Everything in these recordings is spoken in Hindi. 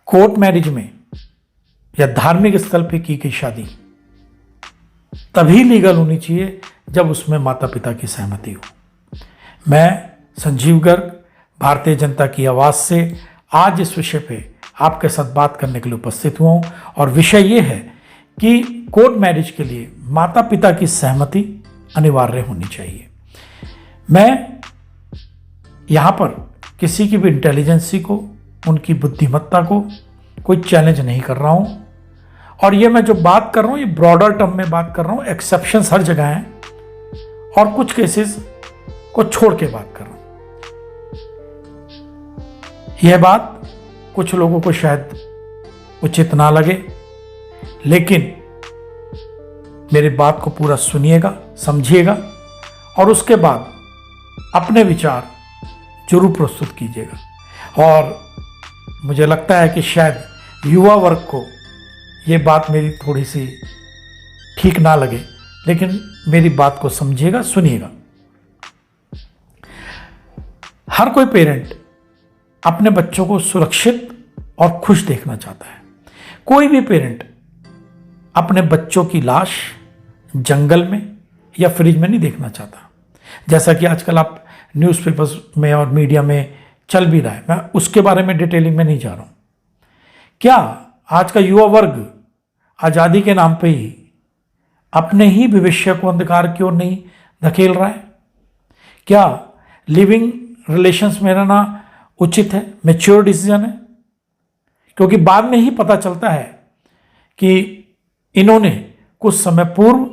कोर्ट मैरिज में या धार्मिक स्थल पे की गई शादी तभी लीगल होनी चाहिए जब उसमें माता पिता की सहमति हो। मैं संजीव गर्ग भारतीय जनता की आवाज़ से आज इस विषय पे आपके साथ बात करने के लिए उपस्थित हुआ हूँ और विषय ये है कि कोर्ट मैरिज के लिए माता पिता की सहमति अनिवार्य होनी चाहिए। मैं यहाँ पर किसी की भी इंटेलिजेंसी को, उनकी बुद्धिमत्ता को कोई चैलेंज नहीं कर रहा हूँ और ये मैं जो बात कर रहा हूँ ये ब्रॉडर टर्म में बात कर रहा हूँ। एक्सेप्शंस हर जगह हैं और कुछ केसेस को छोड़ के बात कर रहा हूँ। यह बात कुछ लोगों को शायद उचित ना लगे, लेकिन मेरी बात को पूरा सुनिएगा, समझिएगा और उसके बाद अपने विचार जरूर प्रस्तुत कीजिएगा। और मुझे लगता है कि शायद युवा वर्ग को ये बात मेरी थोड़ी सी ठीक ना लगे, लेकिन मेरी बात को समझिएगा, सुनिएगा। हर कोई पेरेंट अपने बच्चों को सुरक्षित और खुश देखना चाहता है। कोई भी पेरेंट अपने बच्चों की लाश जंगल में या फ्रिज में नहीं देखना चाहता, जैसा कि आजकल आप न्यूज़पेपर्स में और मीडिया में चल भी रहा है। मैं उसके बारे में डिटेलिंग में नहीं जा रहा हूं। क्या आज का युवा वर्ग आज़ादी के नाम पे ही अपने ही भविष्य को अंधकार की ओर नहीं धकेल रहा है? क्या लिविंग रिलेशंस में रहना उचित है, मैच्योर डिसीजन है? क्योंकि बाद में ही पता चलता है कि इन्होंने कुछ समय पूर्व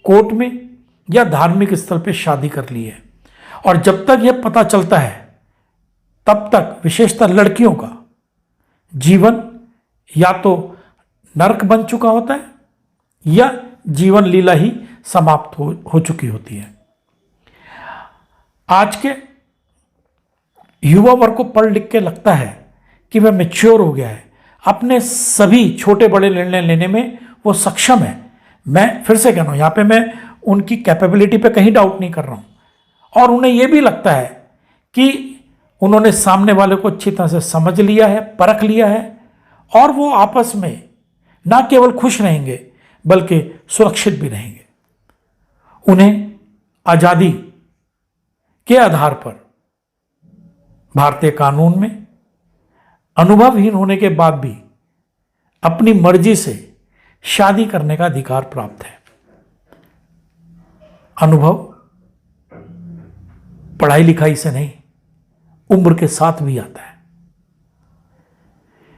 कोर्ट में या धार्मिक स्थल पे शादी कर ली है और जब तक यह पता चलता है तब तक विशेषतः लड़कियों का जीवन या तो नरक बन चुका होता है या जीवन लीला ही समाप्त हो चुकी होती है। आज के युवा वर्ग को पढ़ लिख के लगता है कि वह मैच्योर हो गया है, अपने सभी छोटे बड़े निर्णय लेने में वो सक्षम है। मैं फिर से कह रहा हूँ, यहाँ पे मैं उनकी कैपेबिलिटी पे कहीं डाउट नहीं कर रहा हूँ और उन्हें यह भी लगता है कि उन्होंने सामने वाले को अच्छी तरह से समझ लिया है, परख लिया है और वो आपस में ना केवल खुश रहेंगे बल्कि सुरक्षित भी रहेंगे। उन्हें आज़ादी के आधार पर भारतीय कानून में अनुभवहीन होने के बाद भी अपनी मर्जी से शादी करने का अधिकार प्राप्त है। अनुभव पढ़ाई लिखाई से नहीं, उम्र के साथ भी आता है।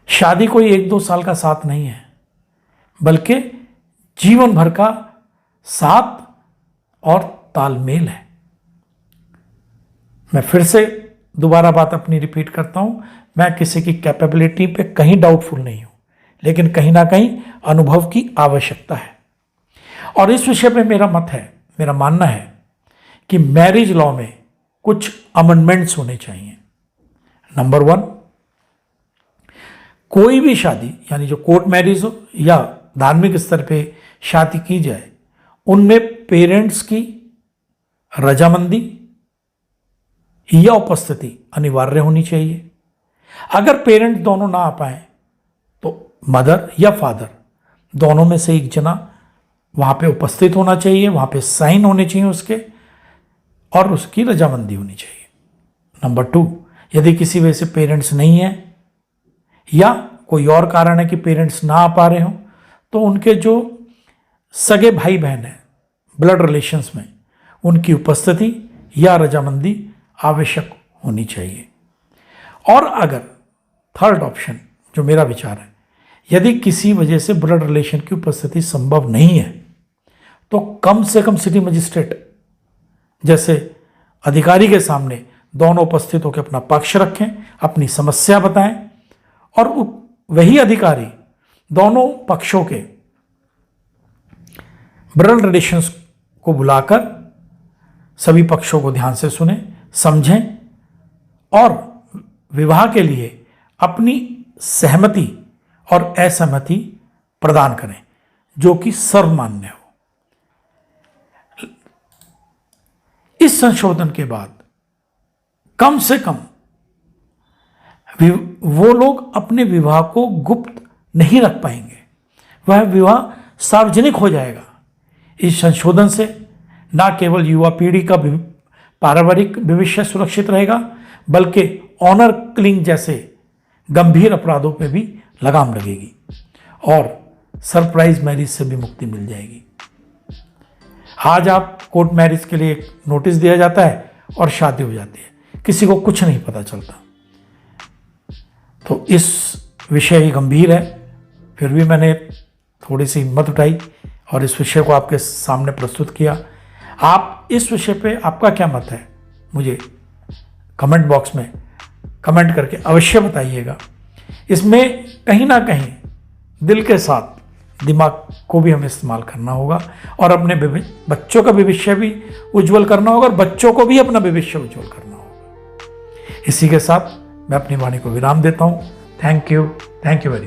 शादी कोई 1-2 साल का साथ नहीं है, बल्कि जीवन भर का साथ और तालमेल है। मैं फिर से दोबारा बात अपनी रिपीट करता हूं, मैं किसी की कैपेबिलिटी पे कहीं डाउटफुल नहीं हूं, लेकिन कहीं ना कहीं अनुभव की आवश्यकता है। और इस विषय पे मेरा मत है, मेरा मानना है कि मैरिज लॉ में कुछ अमेंडमेंट्स होने चाहिए। नंबर 1, कोई भी शादी यानी जो कोर्ट मैरिज हो या धार्मिक स्तर पे शादी की जाए, उनमें पेरेंट्स की रजामंदी या उपस्थिति अनिवार्य होनी चाहिए। अगर पेरेंट्स दोनों ना आ पाए तो मदर या फादर दोनों में से एक जना वहां पे उपस्थित होना चाहिए, वहां पे साइन होने चाहिए उसके और उसकी रजामंदी होनी चाहिए। नंबर 2, यदि किसी वजह से पेरेंट्स नहीं है या कोई और कारण है कि पेरेंट्स ना आ पा रहे हो, तो उनके जो सगे भाई बहन हैं ब्लड रिलेशंस में, उनकी उपस्थिति या रजामंदी आवश्यक होनी चाहिए। और अगर थर्ड ऑप्शन जो मेरा विचार है, यदि किसी वजह से ब्लड रिलेशन की उपस्थिति संभव नहीं है तो कम से कम सिटी मजिस्ट्रेट जैसे अधिकारी के सामने दोनों उपस्थित होकर अपना पक्ष रखें, अपनी समस्या बताएं और वही अधिकारी दोनों पक्षों के ब्लड रिलेशंस को बुलाकर सभी पक्षों को ध्यान से सुने, समझें और विवाह के लिए अपनी सहमति और असहमति प्रदान करें जो कि सर्वमान्य हो। इस संशोधन के बाद कम से कम वो लोग अपने विवाह को गुप्त नहीं रख पाएंगे, वह विवाह सार्वजनिक हो जाएगा। इस संशोधन से न केवल युवा पीढ़ी का पारिवारिक भविष्य सुरक्षित रहेगा, बल्कि ऑनर किलिंग जैसे गंभीर अपराधों पे भी लगाम लगेगी और सरप्राइज मैरिज से भी मुक्ति मिल जाएगी। आज आप कोर्ट मैरिज के लिए एक नोटिस दिया जाता है और शादी हो जाती है, किसी को कुछ नहीं पता चलता। तो इस विषय गंभीर है, फिर भी मैंने थोड़ी सी हिम्मत उठाई और इस विषय को आपके सामने प्रस्तुत किया। आप इस विषय पे आपका क्या मत है, मुझे कमेंट बॉक्स में कमेंट करके अवश्य बताइएगा। इसमें कहीं ना कहीं दिल के साथ दिमाग को भी हमें इस्तेमाल करना होगा और अपने बच्चों का भविष्य भी उज्जवल करना होगा और बच्चों को भी अपना भविष्य उज्जवल करना होगा। इसी के साथ मैं अपनी वाणी को विराम देता हूँ। Thank you very much.